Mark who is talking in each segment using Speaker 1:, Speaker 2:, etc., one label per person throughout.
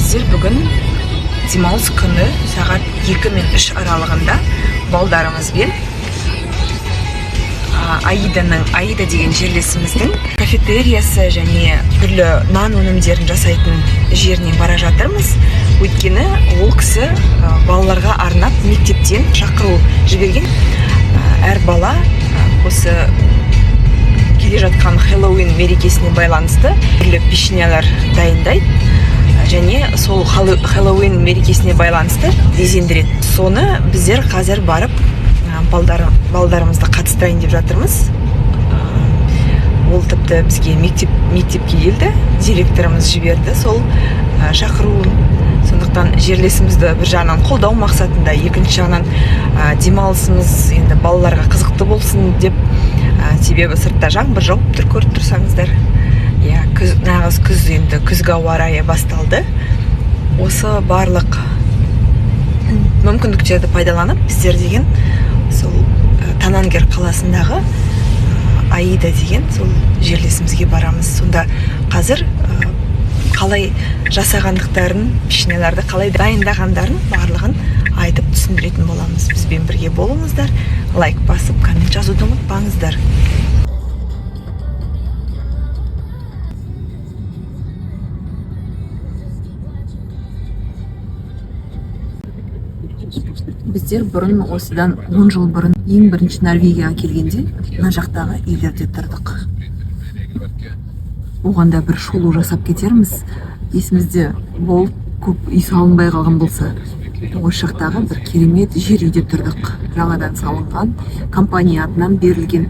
Speaker 1: Біздер бүгін демалыс күні сағат 2 мен 3 аралығында балдарымызбен Аида деген жерлесіміздің кафетериясы және түрлі нан өнімдерін жасайтын жеріне бара жатырмыз. Өйткені ол кісі балаларға арнап мектептен шақыру жіберген. Әр бала осы келе жатқан Хэллоуин мерекесіне байланысты түрлі печеньелер дайындайды және сол Хэллоуин мерекесіне байланысты безендіреді. Соны біздер қазір барып балдарымызды қатыстырайын деп жатырмыз. Ол тіпті бізге мектепке келді, директорымыз жіберді сол шақыруын. Сондықтан жерлесімізді бір жағынан қолдау мақсатында, екінші жағынан демалысымыз енді балаларға қызықты болсын деп, себебі сыртта жаңбыр жауып тұр, көріп тұрсаңыздар. Нағыз күз, енді күзгі ауа райы басталды. Осы барлық мүмкіндіктерді пайдаланып, біздер деген сол Танангер қаласындағы Аида деген сол жерлесімізге барамыз. Сонда қазір қалай жасағандықтарын, печеньелерді қалай дайындағандарын барлығын айтып түсіндіретін боламыз. Бізбен бірге болыңыздар, лайк басып, коммент жазуды ұмытпаңыздар. Біздер бұрын осыдан 10 жыл бұрын ең бірінші Норвегияға келгенде мына жақтағы үйлерде тұрдық. Оғанда бір шолу жасап кетерміз. Есімізде болып көп үй салынбай қалған болса, осы жақтағы бір керемет жер үйде тұрдық. Жаңадан салынған, компания атынан берілген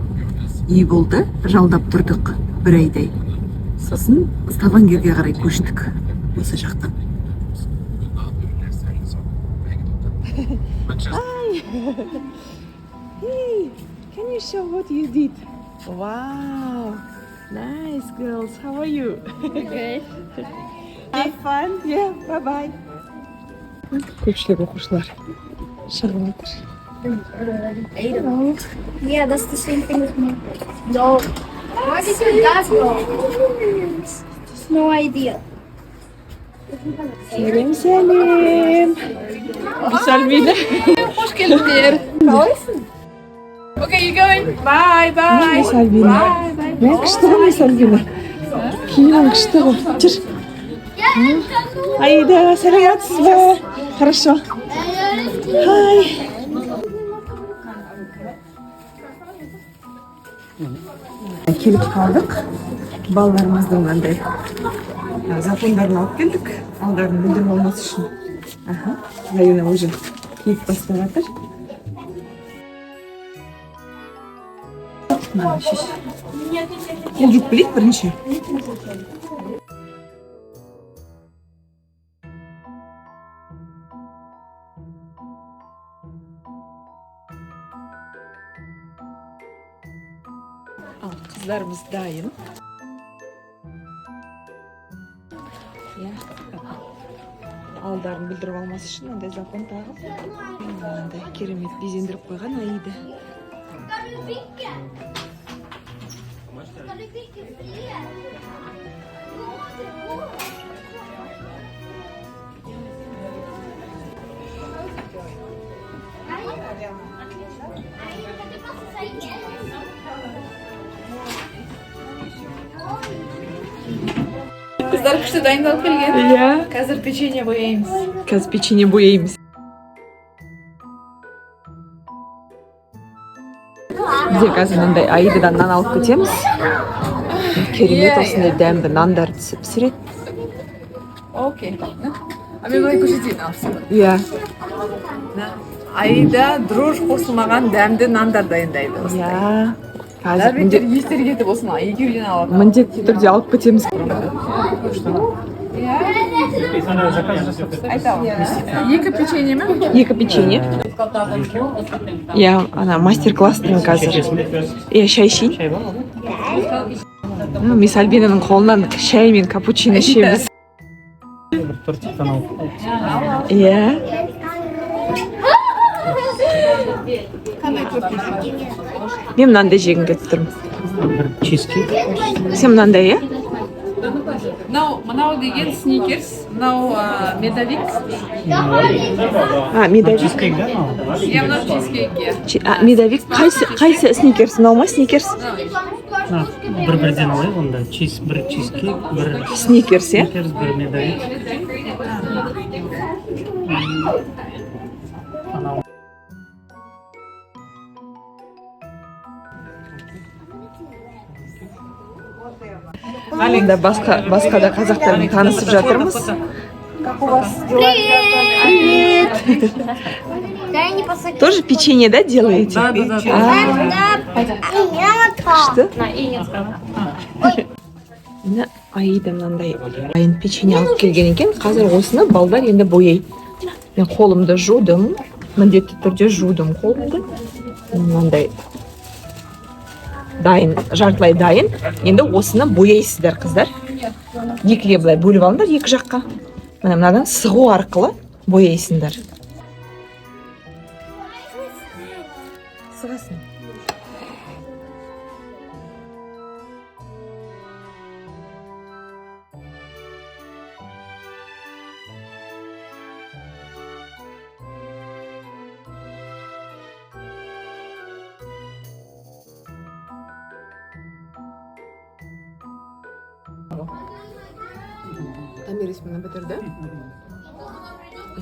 Speaker 1: үй болды, жалдап тұрдық бір айдай. Сосын Ставангерге қарай көштік осы жақтан. Hi! Hey, can you show what you did? Wow! Nice girls, how are you?
Speaker 2: Good.
Speaker 1: Have fun? Yeah, bye-bye. Көпшілік оқушылар шығып жатыр.
Speaker 2: Hello. Yeah, that's the same thing with me. No. Where did your dad go? No idea.
Speaker 1: Сәлем. Сәлмейді.
Speaker 2: Hoş geldin. Kalsın. Okay, you going? Bye, bye.
Speaker 1: Сәлмейді. Мен күшті ғой Сәлмейді. Кейін күшті ғой. Жүр. Аида, сәлеметсіз бе? Хорошо. Хай. Келіп қалдық. Балаларымыздың мынандай запондарын алып келдік. Алдарын бүлдіріп алмас үшін. Района уже киіп бастап жатыр. Шеш. Ол жуып білейік бірінші. Ал қыздарымыз дайын. Алдарын бүлдіріп алмас үшін андай запон тағып, андай керемет безендіріп қойған Аида.
Speaker 2: Kızlar kışta dayındalып келген.
Speaker 1: Иә.
Speaker 2: Қазір печенье бояймыз.
Speaker 1: Қазір печенье бояймыз. Бізде қазір мынандай Аидадан нан алып кетеміз. Керемет осындай дәмді нандар пісіреді.
Speaker 2: Окей. А мен былай көрсетейін алсын.
Speaker 1: Иә.
Speaker 2: Аида дрож қосылмаған дәмді нандар дайындайды.
Speaker 1: Иә.
Speaker 2: Дәрбектер естері кетіп осыны екеуден алады.
Speaker 1: Міндетті түрде алып кетеміз.
Speaker 2: Айтамын. Екі печенье ме?
Speaker 1: Екі печенье. Иә, ана мастер-класстың қазір. Иә, шай ішейін. Мен Альбинаның қолынан шай мен капучино ішеміз. Иә. Мен мынандай жегім келіп тұрмын. Сен мынандай, иә?
Speaker 2: Мынау деген сникерс,
Speaker 3: Мынау медовик.
Speaker 1: Медовик.
Speaker 4: Чизкейк, да?
Speaker 3: Я мынау чизкейк, иә.
Speaker 1: Медовик қайсы сникерс мынау ма сникерс?
Speaker 4: Бір-бірден алайық онда. Бір чизкейк, бір
Speaker 1: Сникерс, иә?
Speaker 4: сникерс, бір медовик. Анау.
Speaker 1: Енді басқа да қазақтармен танысып жатырмыз.
Speaker 2: Привет! Дай не посадить.
Speaker 1: Тоже печенье, да, делаете?
Speaker 3: Да.
Speaker 1: Что? Мына Аида мынандай айын печенье алып келген екен. Қазір осыны балдар енді бояйды. Мен қолымды жудым. Міндетті түрде жудым қолымды. Мынандай дайын, жартылай дайын. Енді осыны бояйсыздар, қыздар. Екіге былай бөліп алыңдар, екі жаққа. Мынадан сығу арқылы бояйсыңдар. Сығасын. Тамир исмini bitirdi.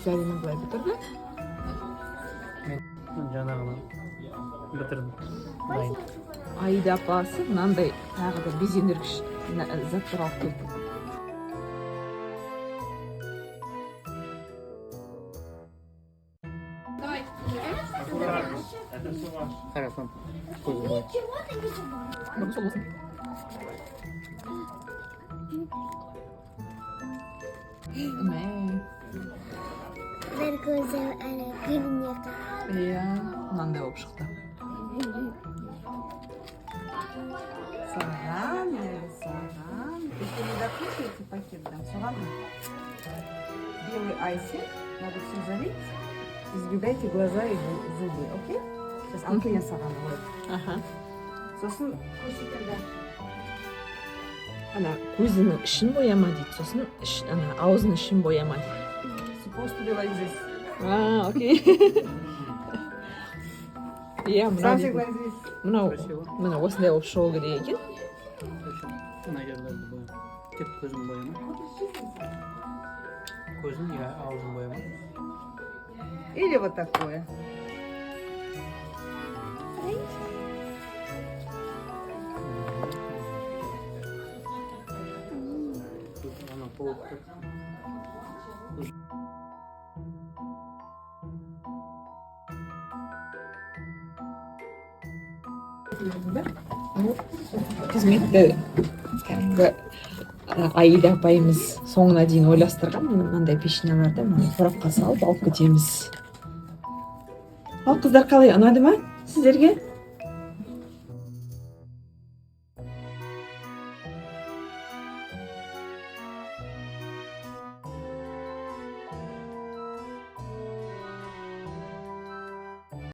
Speaker 1: Zarina былай bitirdi.
Speaker 4: Жаңағыны бітірдім. Дайын.
Speaker 1: Аида апасы мынандай тағы да безендіргіш заттар алып келді.
Speaker 4: Қарасам. Көзі бай.
Speaker 1: Бұрын сол болсын.
Speaker 2: Bir gözüm öyle görünüyor.
Speaker 1: Иә, мынандай болып шықты. Саған. Эти пакеты соған. Белый айсик, надо все залить. Избегайте глаза и зубы, окей? Сейчас Антония саған қойып. Сосын ана көзінің ішін бояма дейді, сосын ана аузының ішін бояма дейді. Supposed to be like this. Окей. Иә, мына осындай болып шығу керек екен.
Speaker 4: Мына жерлерді бояма. Тек көзін бояма. Көзін, я аузын бояма.
Speaker 3: Или вот такое.
Speaker 4: Ана полықты.
Speaker 1: Қызметті кәдімгі Аида апайымыз соңына дейін ойластырған мынандай печеньелерді қорапқа салып алып кетеміз. Ал қыздар қалай, ұнады ма сіздерге?